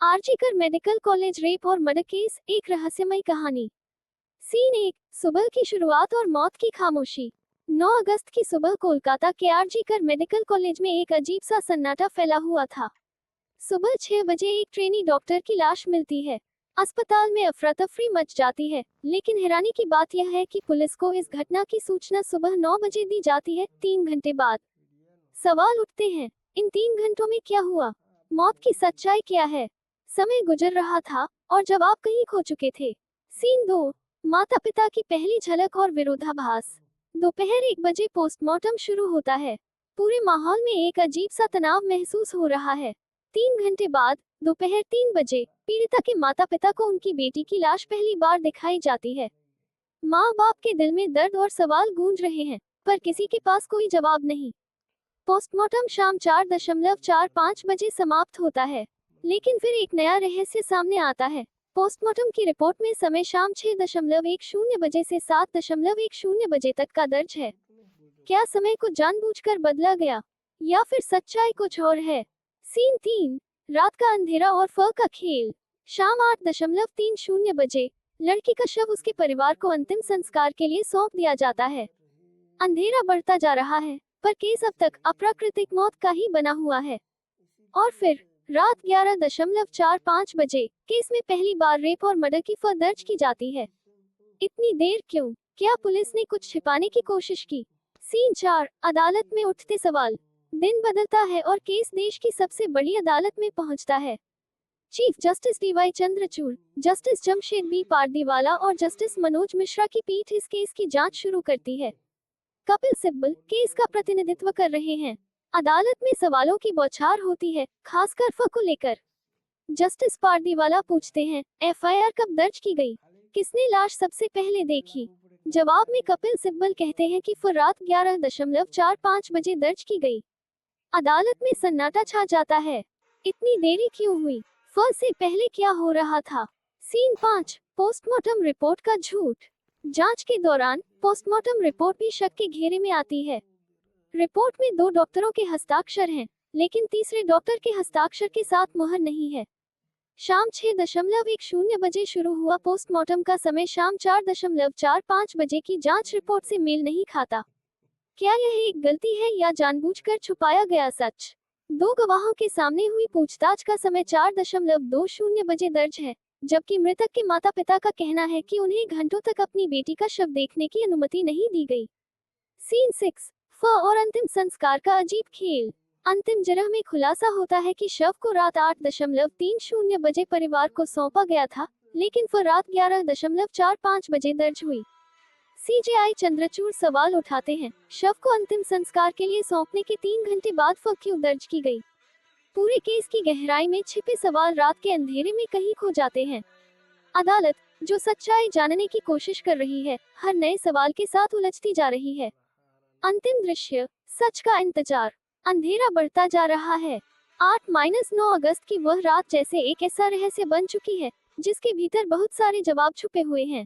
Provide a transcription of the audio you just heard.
RG Kar medical college rape और murder case, एक रहस्यमय कहानी। सीन 1, सुबह की शुरुआत और मौत की खामोशी। 9 अगस्त की सुबह कोलकाता के आरजीकर मेडिकल कॉलेज में एक अजीब सा सन्नाटा फैला हुआ था। सुबह 6 बजे एक ट्रेनी डॉक्टर की लाश मिलती है। अस्पताल में अफरा तफरी मच जाती है, लेकिन हैरानी की बात यह है कि पुलिस को इस घटना की सूचना सुबह 9 बजे दी जाती है, 3 घंटे बाद। सवाल उठते हैं, इन 3 घंटों में क्या हुआ? मौत की सच्चाई क्या है? समय गुजर रहा था और जवाब कहीं खो चुके थे। सीन 2, माता पिता की पहली झलक और विरोधाभास। दोपहर 1 बजे पोस्टमार्टम शुरू होता है। पूरे माहौल में एक अजीब सा तनाव महसूस हो रहा है। 3 घंटे बाद, दोपहर 3 बजे, पीड़िता के माता पिता को उनकी बेटी की लाश पहली बार दिखाई जाती है। माँ बाप के दिल में दर्द और सवाल गूंज रहे हैं, पर किसी के पास कोई जवाब नहीं। पोस्टमार्टम शाम 4:45 बजे समाप्त होता है, लेकिन फिर एक नया रहस्य सामने आता है। पोस्टमार्टम की रिपोर्ट में समय शाम 6:10 बजे से 7:10 बजे तक का दर्ज है। क्या समय को जानबूझकर बदला गया, या फिर सच्चाई कुछ और है? सीन 3, रात का अंधेरा और फर का खेल। शाम 8:30 बजे, लड़की का शव उसके परिवार को अंतिम संस्कार के लिए सौंप दिया जाता है। अंधेरा बढ़ता जा रहा है, पर केस अब तक अप्राकृतिक मौत का ही बना हुआ है। और फिर रात 11:45 बजे, केस में पहली बार रेप और मर्डर की फर दर्ज की जाती है। इतनी देर क्यों? क्या पुलिस ने कुछ छिपाने की कोशिश की? सीन 4, अदालत में उठते सवाल। दिन बदलता है और केस देश की सबसे बड़ी अदालत में पहुंचता है। Chief justice DY Chandrachud, justice Jamshed B Pardiwala और जस्टिस मनोज मिश्रा की पीठ इस केस की जांच शुरू करती है। कपिल सिब्बल केस का प्रतिनिधित्व कर रहे हैं। अदालत में सवालों की बौछार होती है, खासकर फर को लेकर। जस्टिस पारदीवाला पूछते हैं, एफआईआर कब दर्ज की गई? किसने लाश सबसे पहले देखी? जवाब में कपिल सिब्बल कहते हैं कि फर रात 11:45 बजे दर्ज की गई। अदालत में सन्नाटा छा जाता है। इतनी देरी क्यों हुई? फर से पहले क्या हो रहा था? सीन 5, पोस्टमार्टम रिपोर्ट का झूठ। जांच के दौरान पोस्टमार्टम रिपोर्ट भी शक के घेरे में आती है। रिपोर्ट में 2 डॉक्टरों के हस्ताक्षर हैं, लेकिन तीसरे डॉक्टर के हस्ताक्षर के साथ मुहर नहीं है। शाम 6:10 बजे शुरू हुआ पोस्टमार्टम का समय शाम 4:45 बजे की जांच रिपोर्ट से मेल नहीं खाता। क्या यह एक गलती है या जानबूझकर छुपाया गया सच? 2 गवाहों के सामने हुई पूछताछ का समय 4:20 बजे दर्ज है, जबकि मृतक के माता पिता का कहना है कि उन्हें घंटों तक अपनी बेटी का शव देखने की अनुमति नहीं दी गई। सीन 6, फर और अंतिम संस्कार का अजीब खेल। अंतिम जरह में खुलासा होता है कि शव को रात 8:30 बजे परिवार को सौंपा गया था, लेकिन फर रात 11:45 बजे दर्ज हुई। सीजेआई चंद्रचूड़ सवाल उठाते हैं, शव को अंतिम संस्कार के लिए सौंपने के 3 घंटे बाद फर क्यों दर्ज की गई? पूरे केस की गहराई में छिपे सवाल रात के अंधेरे में कहीं खो जाते हैं। अदालत, जो सच्चाई जानने की कोशिश कर रही है, हर नए सवाल के साथ उलझती जा रही है। अंतिम दृश्य, सच का इंतजार। अंधेरा बढ़ता जा रहा है। 8-9 अगस्त की वह रात जैसे एक ऐसा रहस्य बन चुकी है, जिसके भीतर बहुत सारे जवाब छुपे हुए हैं।